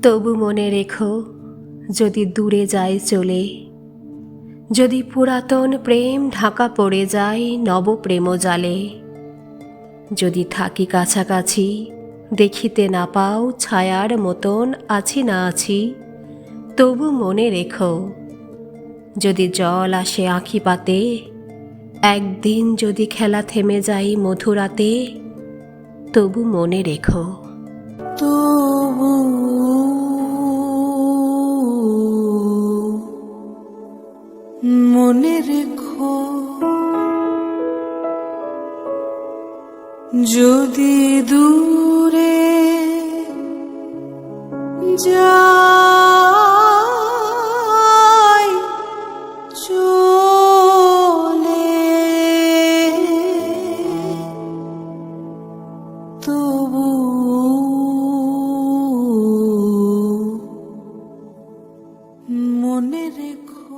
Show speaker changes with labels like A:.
A: তবু মনে রেখো, যদি দূরে যায় চলে, যদি পুরাতন প্রেম ঢাকা পড়ে যায় নব প্রেম জালে, যদি থাকি কাছাকাছি দেখিতে না পাও ছায়ার মতন আছি না আছি, তবু মনে রেখো, যদি জল আসে আঁখি পাতে, একদিন যদি খেলা থেমে যাই মধুরাতে, তবু মনে রেখো।
B: তবু মনে রেখো, যদি দূরে যাই চলে, তবু মনে রেখো।